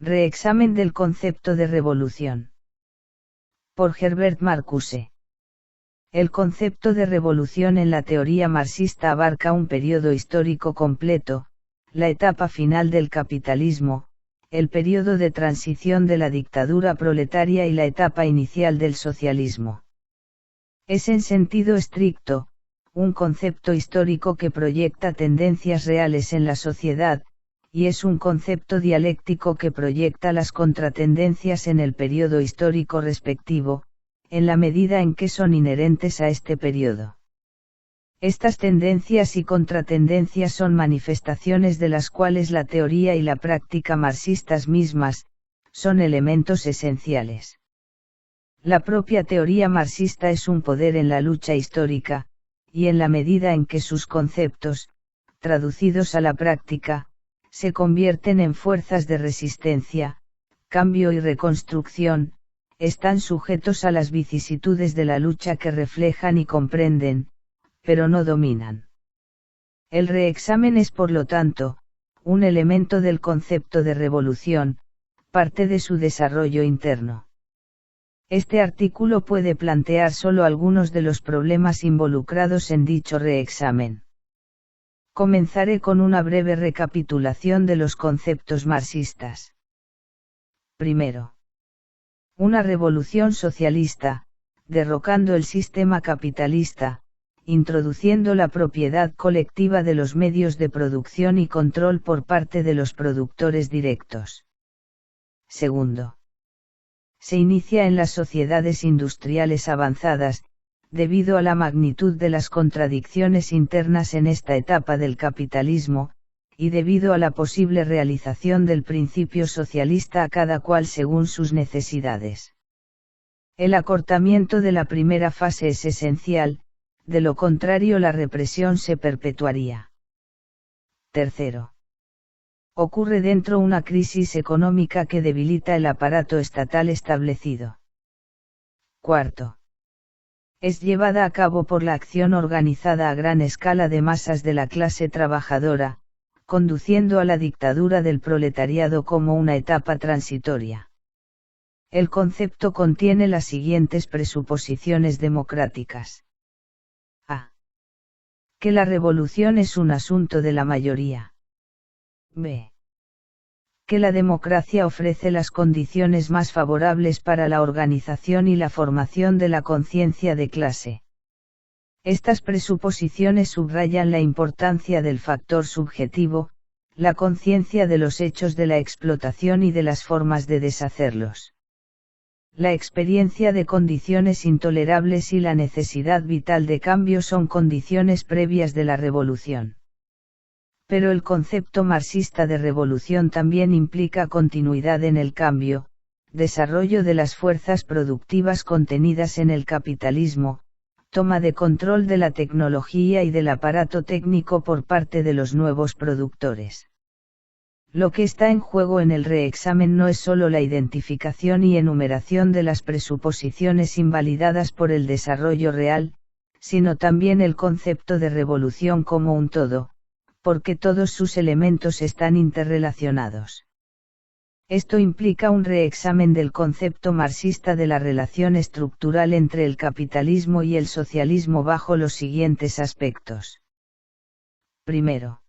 Reexamen del concepto de revolución. Por Herbert Marcuse. El concepto de revolución en la teoría marxista abarca un periodo histórico completo, la etapa final del capitalismo, el periodo de transición de la dictadura proletaria y la etapa inicial del socialismo. Es en sentido estricto, un concepto histórico que proyecta tendencias reales en la sociedad, y es un concepto dialéctico que proyecta las contratendencias en el periodo histórico respectivo, en la medida en que son inherentes a este periodo. Estas tendencias y contratendencias son manifestaciones de las cuales la teoría y la práctica marxistas mismas, son elementos esenciales. La propia teoría marxista es un poder en la lucha histórica, y en la medida en que sus conceptos, traducidos a la práctica, se convierten en fuerzas de resistencia, cambio y reconstrucción, están sujetos a las vicisitudes de la lucha que reflejan y comprenden, pero no dominan. El reexamen es por lo tanto, un elemento del concepto de revolución, parte de su desarrollo interno. Este artículo puede plantear solo algunos de los problemas involucrados en dicho reexamen. Comenzaré con una breve recapitulación de los conceptos marxistas. Primero. Una revolución socialista, derrocando el sistema capitalista, introduciendo la propiedad colectiva de los medios de producción y control por parte de los productores directos. Segundo. Se inicia en las sociedades industriales avanzadas, debido a la magnitud de las contradicciones internas en esta etapa del capitalismo, y debido a la posible realización del principio socialista a cada cual según sus necesidades. El acortamiento de la primera fase es esencial, de lo contrario la represión se perpetuaría. Tercero. Ocurre dentro una crisis económica que debilita el aparato estatal establecido. Cuarto. Es llevada a cabo por la acción organizada a gran escala de masas de la clase trabajadora, conduciendo a la dictadura del proletariado como una etapa transitoria. El concepto contiene las siguientes presuposiciones democráticas. A. Que la revolución es un asunto de la mayoría. B. Que la democracia ofrece las condiciones más favorables para la organización y la formación de la conciencia de clase. Estas presuposiciones subrayan la importancia del factor subjetivo, la conciencia de los hechos de la explotación y de las formas de deshacerlos. La experiencia de condiciones intolerables y la necesidad vital de cambio son condiciones previas de la revolución. Pero el concepto marxista de revolución también implica continuidad en el cambio, desarrollo de las fuerzas productivas contenidas en el capitalismo, toma de control de la tecnología y del aparato técnico por parte de los nuevos productores. Lo que está en juego en el reexamen no es solo la identificación y enumeración de las presuposiciones invalidadas por el desarrollo real, sino también el concepto de revolución como un todo, porque todos sus elementos están interrelacionados. Esto implica un reexamen del concepto marxista de la relación estructural entre el capitalismo y el socialismo bajo los siguientes aspectos. Primero.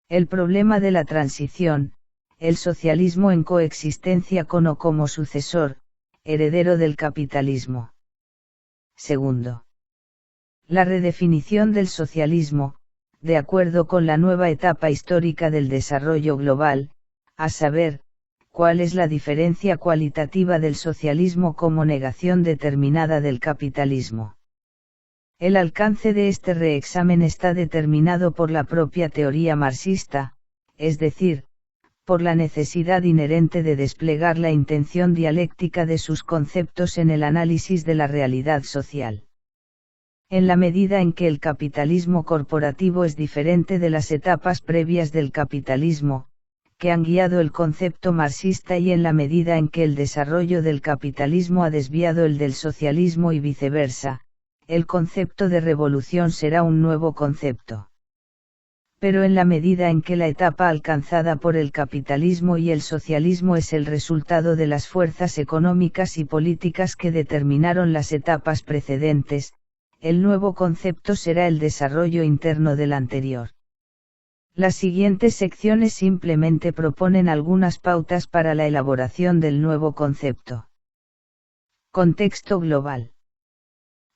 El problema de la transición, el socialismo en coexistencia con o como sucesor, heredero del capitalismo. Segundo. La redefinición del socialismo, de acuerdo con la nueva etapa histórica del desarrollo global, a saber, cuál es la diferencia cualitativa del socialismo como negación determinada del capitalismo. El alcance de este reexamen está determinado por la propia teoría marxista, es decir, por la necesidad inherente de desplegar la intención dialéctica de sus conceptos en el análisis de la realidad social. En la medida en que el capitalismo corporativo es diferente de las etapas previas del capitalismo, que han guiado el concepto marxista y en la medida en que el desarrollo del capitalismo ha desviado el del socialismo y viceversa, el concepto de revolución será un nuevo concepto. Pero en la medida en que la etapa alcanzada por el capitalismo y el socialismo es el resultado de las fuerzas económicas y políticas que determinaron las etapas precedentes, el nuevo concepto será el desarrollo interno del anterior. Las siguientes secciones simplemente proponen algunas pautas para la elaboración del nuevo concepto. Contexto global.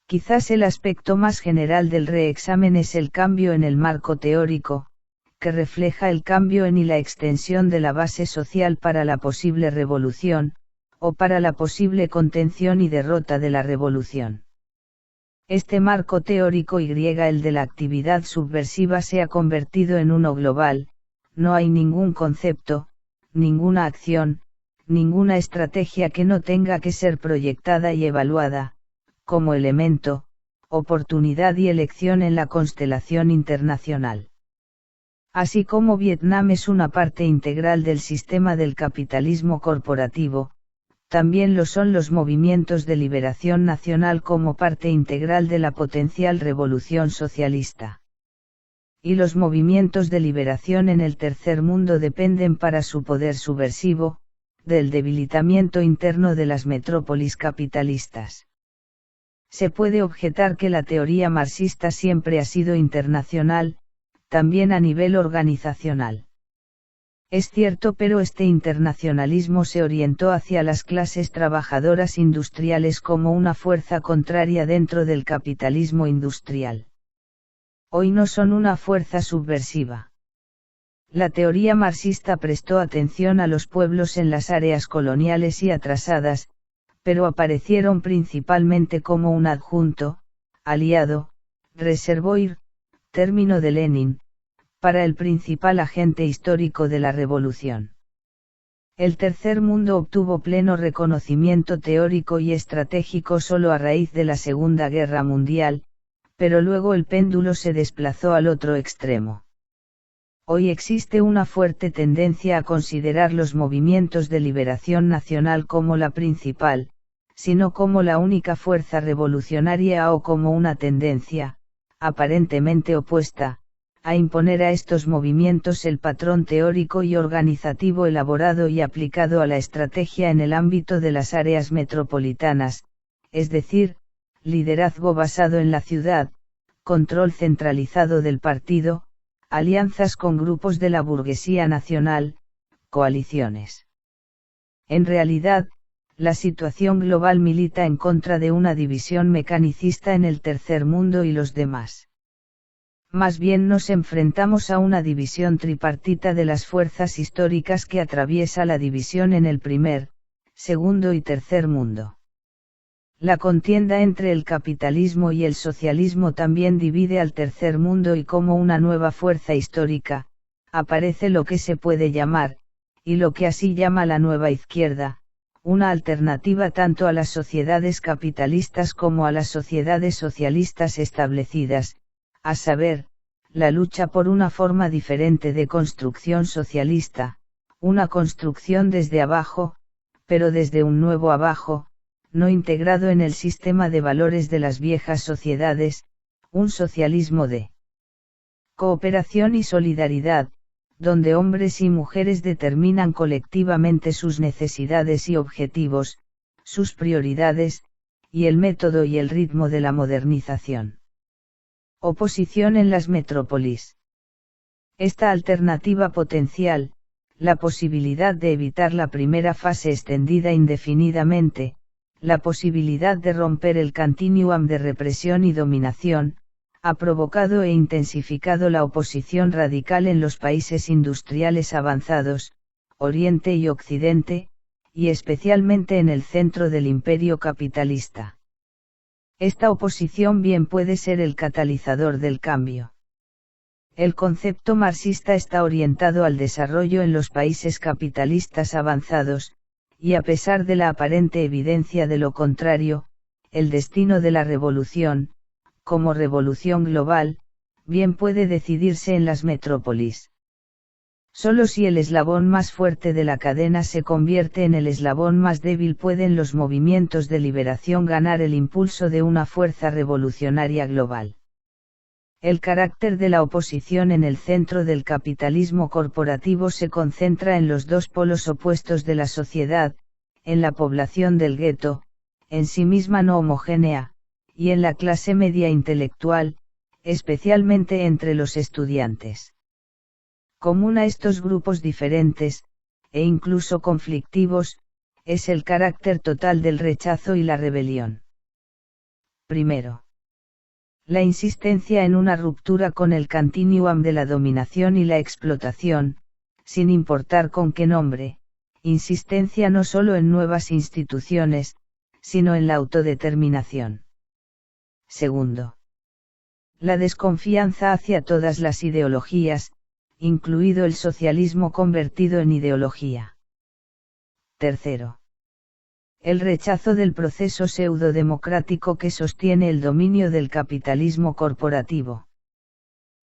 Quizás el aspecto más general del reexamen es el cambio en el marco teórico, que refleja el cambio en y la extensión de la base social para la posible revolución, o para la posible contención y derrota de la revolución. Este marco teórico el de la actividad subversiva se ha convertido en uno global, no hay ningún concepto, ninguna acción, ninguna estrategia que no tenga que ser proyectada y evaluada, como elemento, oportunidad y elección en la constelación internacional. Así como Vietnam es una parte integral del sistema del capitalismo corporativo, también lo son los movimientos de liberación nacional como parte integral de la potencial revolución socialista. Y los movimientos de liberación en el tercer mundo dependen para su poder subversivo, del debilitamiento interno de las metrópolis capitalistas. Se puede objetar que la teoría marxista siempre ha sido internacional, también a nivel organizacional. Es cierto, pero este internacionalismo se orientó hacia las clases trabajadoras industriales como una fuerza contraria dentro del capitalismo industrial. Hoy no son una fuerza subversiva. La teoría marxista prestó atención a los pueblos en las áreas coloniales y atrasadas, pero aparecieron principalmente como un adjunto, aliado, reservoir, término de Lenin, para el principal agente histórico de la revolución. El tercer mundo obtuvo pleno reconocimiento teórico y estratégico solo a raíz de la Segunda Guerra Mundial, pero luego el péndulo se desplazó al otro extremo. Hoy existe una fuerte tendencia a considerar los movimientos de liberación nacional como la principal, sino como la única fuerza revolucionaria o como una tendencia, aparentemente opuesta, a imponer a estos movimientos el patrón teórico y organizativo elaborado y aplicado a la estrategia en el ámbito de las áreas metropolitanas, es decir, liderazgo basado en la ciudad, control centralizado del partido, alianzas con grupos de la burguesía nacional, coaliciones. En realidad, la situación global milita en contra de una división mecanicista en el tercer mundo y los demás. Más bien nos enfrentamos a una división tripartita de las fuerzas históricas que atraviesa la división en el primer, segundo y tercer mundo. La contienda entre el capitalismo y el socialismo también divide al tercer mundo y como una nueva fuerza histórica, aparece lo que se puede llamar, y lo que así llama la nueva izquierda, una alternativa tanto a las sociedades capitalistas como a las sociedades socialistas establecidas, a saber, la lucha por una forma diferente de construcción socialista, una construcción desde abajo, pero desde un nuevo abajo, no integrado en el sistema de valores de las viejas sociedades, un socialismo de cooperación y solidaridad, donde hombres y mujeres determinan colectivamente sus necesidades y objetivos, sus prioridades, y el método y el ritmo de la modernización. Oposición en las metrópolis. Esta alternativa potencial, la posibilidad de evitar la primera fase extendida indefinidamente, la posibilidad de romper el continuum de represión y dominación, ha provocado e intensificado la oposición radical en los países industriales avanzados, Oriente y Occidente, y especialmente en el centro del imperio capitalista. Esta oposición bien puede ser el catalizador del cambio. El concepto marxista está orientado al desarrollo en los países capitalistas avanzados, y a pesar de la aparente evidencia de lo contrario, el destino de la revolución, como revolución global, bien puede decidirse en las metrópolis. Solo si el eslabón más fuerte de la cadena se convierte en el eslabón más débil pueden los movimientos de liberación ganar el impulso de una fuerza revolucionaria global. El carácter de la oposición en el centro del capitalismo corporativo se concentra en los dos polos opuestos de la sociedad, en la población del gueto, en sí misma no homogénea, y en la clase media intelectual, especialmente entre los estudiantes. Común a estos grupos diferentes, e incluso conflictivos, es el carácter total del rechazo y la rebelión. Primero, la insistencia en una ruptura con el continuum de la dominación y la explotación, sin importar con qué nombre, insistencia no solo en nuevas instituciones, sino en la autodeterminación. Segundo, la desconfianza hacia todas las ideologías, incluido el socialismo convertido en ideología. Tercero, el rechazo del proceso pseudodemocrático que sostiene el dominio del capitalismo corporativo.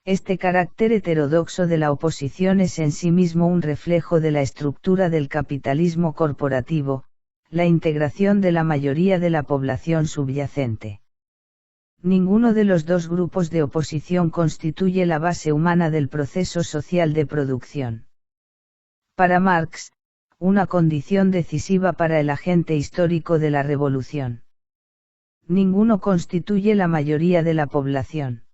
Este carácter heterodoxo de la oposición es en sí mismo un reflejo de la estructura del capitalismo corporativo, la integración de la mayoría de la población subyacente. Ninguno de los dos grupos de oposición constituye la base humana del proceso social de producción. Para Marx, una condición decisiva para el agente histórico de la revolución. Ninguno constituye la mayoría de la población.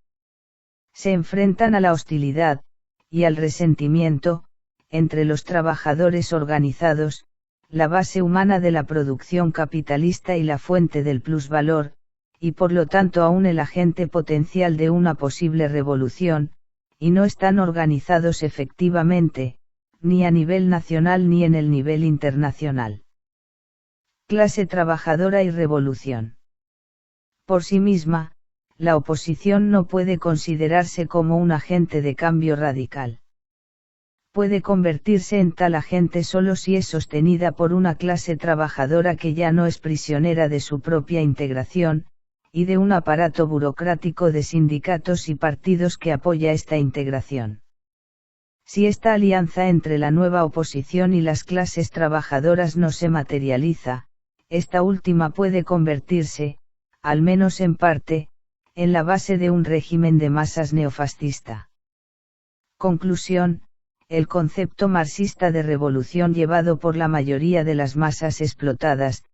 Se enfrentan a la hostilidad, y al resentimiento, entre los trabajadores organizados, la base humana de la producción capitalista y la fuente del plusvalor, y por lo tanto aún el agente potencial de una posible revolución, y no están organizados efectivamente, ni a nivel nacional ni en el nivel internacional. Clase trabajadora y revolución. Por sí misma, la oposición no puede considerarse como un agente de cambio radical. Puede convertirse en tal agente solo si es sostenida por una clase trabajadora que ya no es prisionera de su propia integración, y de un aparato burocrático de sindicatos y partidos que apoya esta integración. Si esta alianza entre la nueva oposición y las clases trabajadoras no se materializa, esta última puede convertirse, al menos en parte, en la base de un régimen de masas neofascista. Conclusión: el concepto marxista de revolución llevado por la mayoría de las masas explotadas,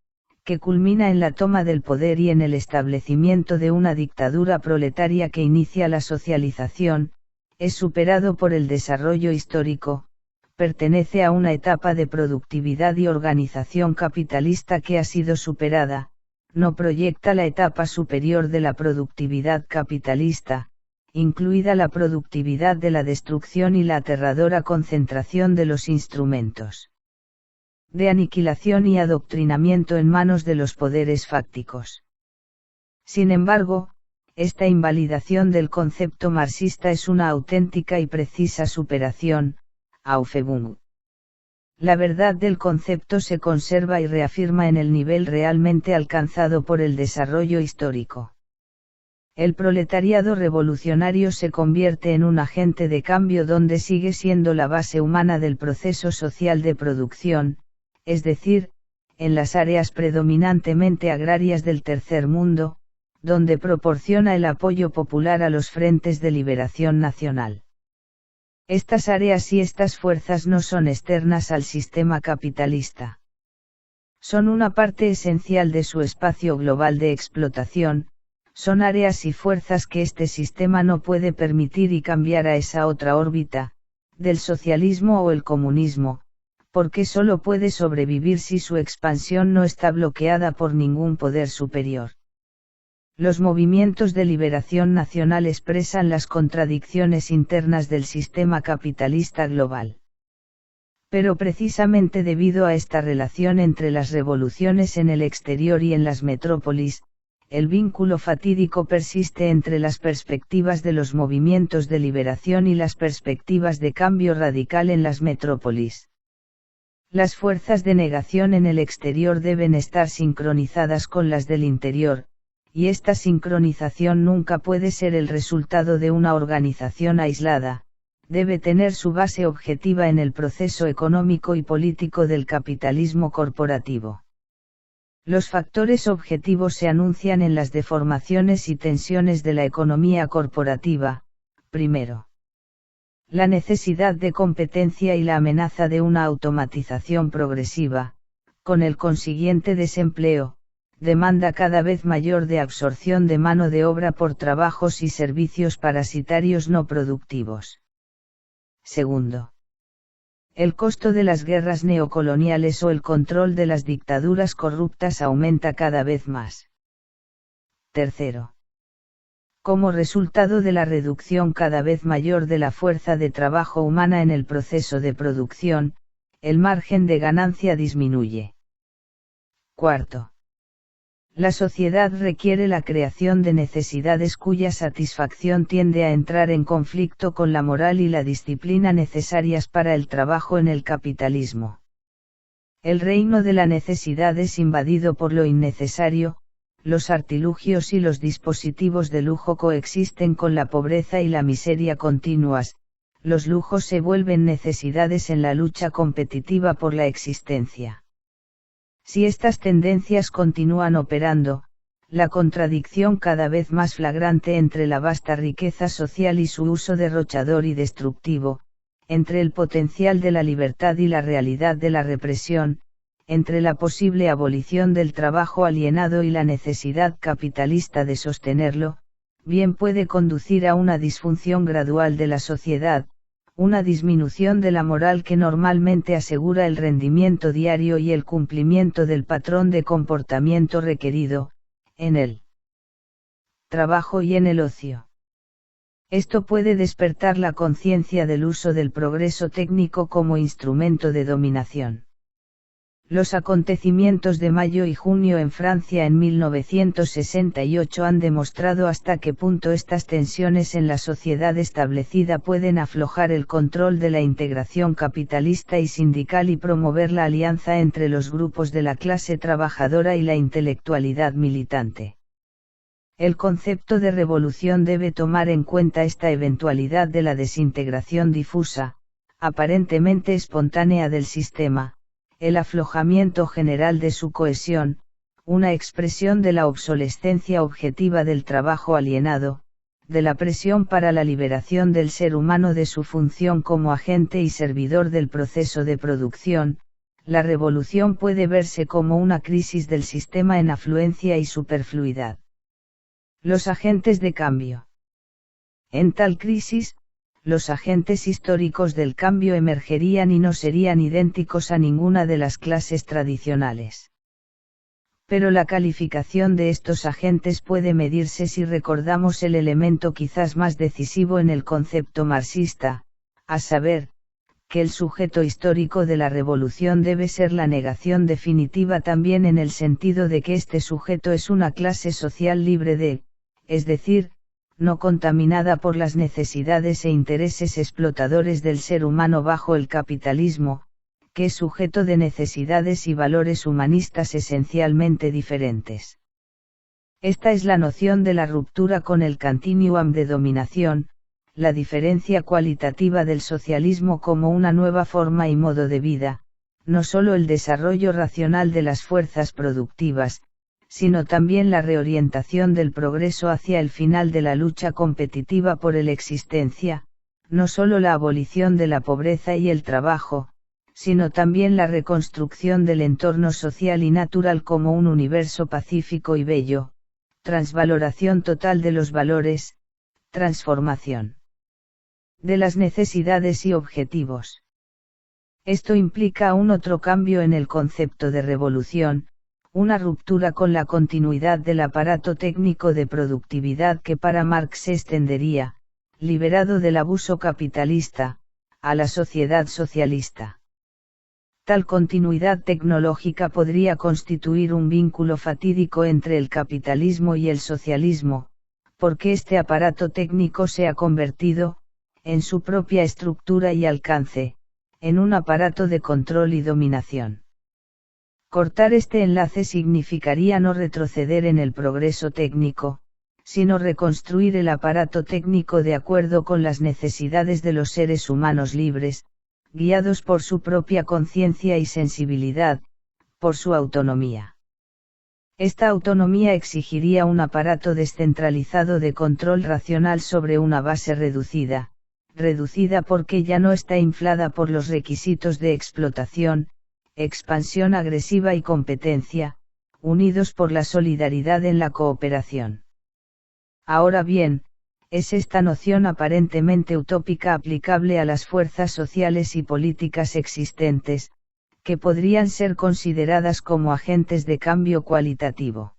que culmina en la toma del poder y en el establecimiento de una dictadura proletaria que inicia la socialización, es superado por el desarrollo histórico, pertenece a una etapa de productividad y organización capitalista que ha sido superada, no proyecta la etapa superior de la productividad capitalista, incluida la productividad de la destrucción y la aterradora concentración de los instrumentos de aniquilación y adoctrinamiento en manos de los poderes fácticos. Sin embargo, esta invalidación del concepto marxista es una auténtica y precisa superación, Aufhebung. La verdad del concepto se conserva y reafirma en el nivel realmente alcanzado por el desarrollo histórico. El proletariado revolucionario se convierte en un agente de cambio donde sigue siendo la base humana del proceso social de producción, es decir, en las áreas predominantemente agrarias del tercer mundo, donde proporciona el apoyo popular a los frentes de liberación nacional. Estas áreas y estas fuerzas no son externas al sistema capitalista. Son una parte esencial de su espacio global de explotación, son áreas y fuerzas que este sistema no puede permitir y cambiar a esa otra órbita, del socialismo o el comunismo, porque solo puede sobrevivir si su expansión no está bloqueada por ningún poder superior. Los movimientos de liberación nacional expresan las contradicciones internas del sistema capitalista global. Pero precisamente debido a esta relación entre las revoluciones en el exterior y en las metrópolis, el vínculo fatídico persiste entre las perspectivas de los movimientos de liberación y las perspectivas de cambio radical en las metrópolis. Las fuerzas de negación en el exterior deben estar sincronizadas con las del interior, y esta sincronización nunca puede ser el resultado de una organización aislada, debe tener su base objetiva en el proceso económico y político del capitalismo corporativo. Los factores objetivos se anuncian en las deformaciones y tensiones de la economía corporativa, primero. La necesidad de competencia y la amenaza de una automatización progresiva, con el consiguiente desempleo, demanda cada vez mayor de absorción de mano de obra por trabajos y servicios parasitarios no productivos. Segundo. El costo de las guerras neocoloniales o el control de las dictaduras corruptas aumenta cada vez más. Tercero. Como resultado de la reducción cada vez mayor de la fuerza de trabajo humana en el proceso de producción, el margen de ganancia disminuye. Cuarto. La sociedad requiere la creación de necesidades cuya satisfacción tiende a entrar en conflicto con la moral y la disciplina necesarias para el trabajo en el capitalismo. El reino de la necesidad es invadido por lo innecesario, los artilugios y los dispositivos de lujo coexisten con la pobreza y la miseria continuas, los lujos se vuelven necesidades en la lucha competitiva por la existencia. Si estas tendencias continúan operando, la contradicción cada vez más flagrante entre la vasta riqueza social y su uso derrochador y destructivo, entre el potencial de la libertad y la realidad de la represión, entre la posible abolición del trabajo alienado y la necesidad capitalista de sostenerlo, bien puede conducir a una disfunción gradual de la sociedad, una disminución de la moral que normalmente asegura el rendimiento diario y el cumplimiento del patrón de comportamiento requerido, en el trabajo y en el ocio. Esto puede despertar la conciencia del uso del progreso técnico como instrumento de dominación. Los acontecimientos de mayo y junio en Francia en 1968 han demostrado hasta qué punto estas tensiones en la sociedad establecida pueden aflojar el control de la integración capitalista y sindical y promover la alianza entre los grupos de la clase trabajadora y la intelectualidad militante. El concepto de revolución debe tomar en cuenta esta eventualidad de la desintegración difusa, aparentemente espontánea del sistema, el aflojamiento general de su cohesión, una expresión de la obsolescencia objetiva del trabajo alienado, de la presión para la liberación del ser humano de su función como agente y servidor del proceso de producción. La revolución puede verse como una crisis del sistema en afluencia y superfluidad. Los agentes de cambio. En tal crisis, los agentes históricos del cambio emergerían y no serían idénticos a ninguna de las clases tradicionales. Pero la calificación de estos agentes puede medirse si recordamos el elemento quizás más decisivo en el concepto marxista, a saber, que el sujeto histórico de la revolución debe ser la negación definitiva también en el sentido de que este sujeto es una clase social libre de, es decir, no contaminada por las necesidades e intereses explotadores del ser humano bajo el capitalismo, que es sujeto de necesidades y valores humanistas esencialmente diferentes. Esta es la noción de la ruptura con el continuum de dominación, la diferencia cualitativa del socialismo como una nueva forma y modo de vida, no solo el desarrollo racional de las fuerzas productivas, sino también la reorientación del progreso hacia el final de la lucha competitiva por el existencia, no solo la abolición de la pobreza y el trabajo, sino también la reconstrucción del entorno social y natural como un universo pacífico y bello, transvaloración total de los valores, transformación de las necesidades y objetivos. Esto implica aún otro cambio en el concepto de revolución, una ruptura con la continuidad del aparato técnico de productividad que para Marx se extendería, liberado del abuso capitalista, a la sociedad socialista. Tal continuidad tecnológica podría constituir un vínculo fatídico entre el capitalismo y el socialismo, porque este aparato técnico se ha convertido, en su propia estructura y alcance, en un aparato de control y dominación. Cortar este enlace significaría no retroceder en el progreso técnico, sino reconstruir el aparato técnico de acuerdo con las necesidades de los seres humanos libres, guiados por su propia conciencia y sensibilidad, por su autonomía. Esta autonomía exigiría un aparato descentralizado de control racional sobre una base reducida porque ya no está inflada por los requisitos de explotación, expansión agresiva y competencia, unidos por la solidaridad en la cooperación. Ahora bien, es esta noción aparentemente utópica aplicable a las fuerzas sociales y políticas existentes, que podrían ser consideradas como agentes de cambio cualitativo.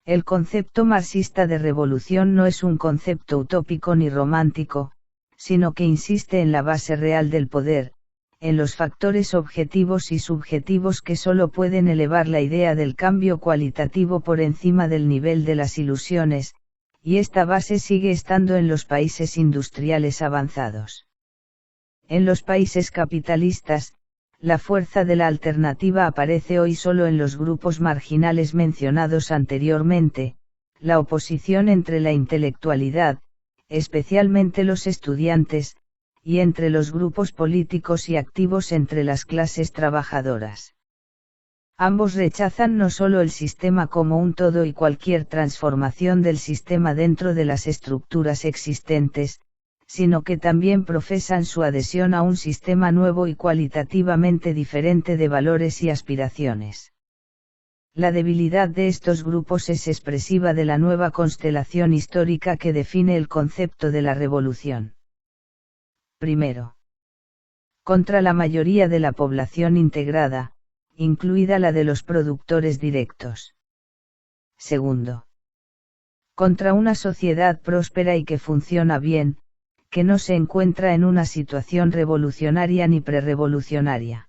El concepto marxista de revolución no es un concepto utópico ni romántico, sino que insiste en la base real del poder, en los factores objetivos y subjetivos que solo pueden elevar la idea del cambio cualitativo por encima del nivel de las ilusiones, y esta base sigue estando en los países industriales avanzados. En los países capitalistas, la fuerza de la alternativa aparece hoy solo en los grupos marginales mencionados anteriormente, la oposición entre la intelectualidad, especialmente los estudiantes, y entre los grupos políticos y activos entre las clases trabajadoras. Ambos rechazan no solo el sistema como un todo y cualquier transformación del sistema dentro de las estructuras existentes, sino que también profesan su adhesión a un sistema nuevo y cualitativamente diferente de valores y aspiraciones. La debilidad de estos grupos es expresiva de la nueva constelación histórica que define el concepto de la revolución. Primero, contra la mayoría de la población integrada, incluida la de los productores directos. Segundo, contra una sociedad próspera y que funciona bien, que no se encuentra en una situación revolucionaria ni prerrevolucionaria.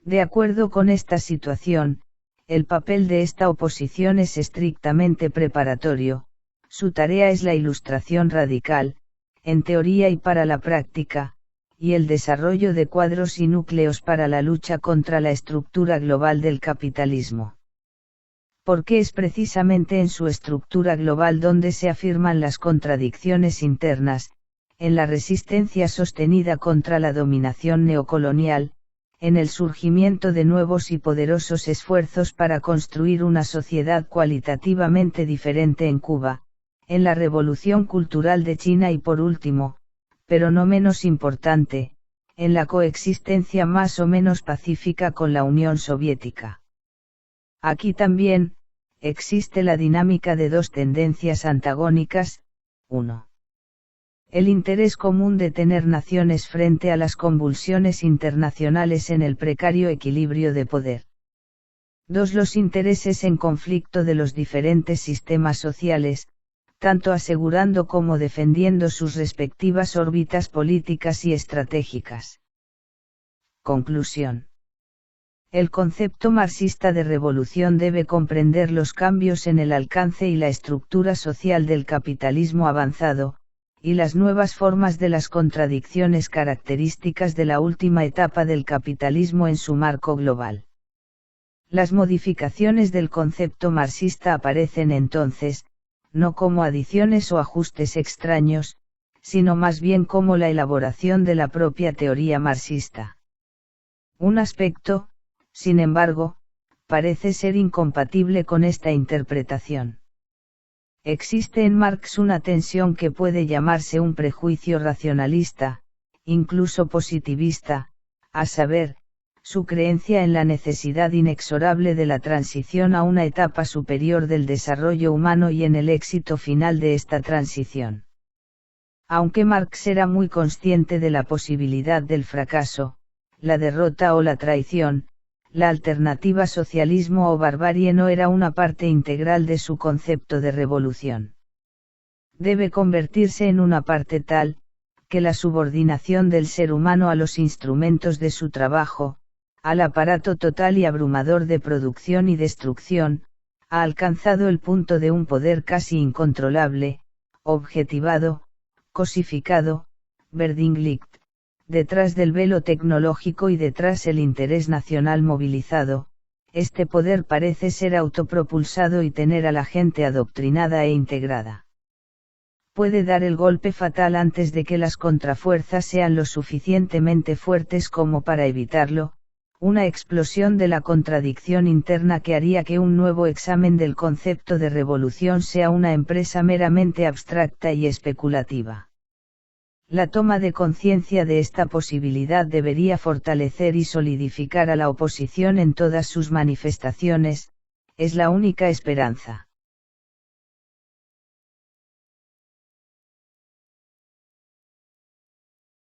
De acuerdo con esta situación, el papel de esta oposición es estrictamente preparatorio, su tarea es la ilustración radical, en teoría y para la práctica, y el desarrollo de cuadros y núcleos para la lucha contra la estructura global del capitalismo. Porque es precisamente en su estructura global donde se afirman las contradicciones internas, en la resistencia sostenida contra la dominación neocolonial, en el surgimiento de nuevos y poderosos esfuerzos para construir una sociedad cualitativamente diferente en Cuba, en la revolución cultural de China y por último, pero no menos importante, en la coexistencia más o menos pacífica con la Unión Soviética. Aquí también, existe la dinámica de dos tendencias antagónicas, 1. El interés común de tener naciones frente a las convulsiones internacionales en el precario equilibrio de poder. 2. Los intereses en conflicto de los diferentes sistemas sociales, tanto asegurando como defendiendo sus respectivas órbitas políticas y estratégicas. Conclusión. El concepto marxista de revolución debe comprender los cambios en el alcance y la estructura social del capitalismo avanzado, y las nuevas formas de las contradicciones características de la última etapa del capitalismo en su marco global. Las modificaciones del concepto marxista aparecen entonces, no como adiciones o ajustes extraños, sino más bien como la elaboración de la propia teoría marxista. Un aspecto, sin embargo, parece ser incompatible con esta interpretación. Existe en Marx una tensión que puede llamarse un prejuicio racionalista, incluso positivista, a saber, su creencia en la necesidad inexorable de la transición a una etapa superior del desarrollo humano y en el éxito final de esta transición. Aunque Marx era muy consciente de la posibilidad del fracaso, la derrota o la traición, la alternativa socialismo o barbarie no era una parte integral de su concepto de revolución. Debe convertirse en una parte tal, que la subordinación del ser humano a los instrumentos de su trabajo, al aparato total y abrumador de producción y destrucción, ha alcanzado el punto de un poder casi incontrolable, objetivado, cosificado, verdinglicht, detrás del velo tecnológico y detrás el interés nacional movilizado. Este poder parece ser autopropulsado y tener a la gente adoctrinada e integrada. Puede dar el golpe fatal antes de que las contrafuerzas sean lo suficientemente fuertes como para evitarlo, una explosión de la contradicción interna que haría que un nuevo examen del concepto de revolución sea una empresa meramente abstracta y especulativa. La toma de conciencia de esta posibilidad debería fortalecer y solidificar a la oposición en todas sus manifestaciones, es la única esperanza.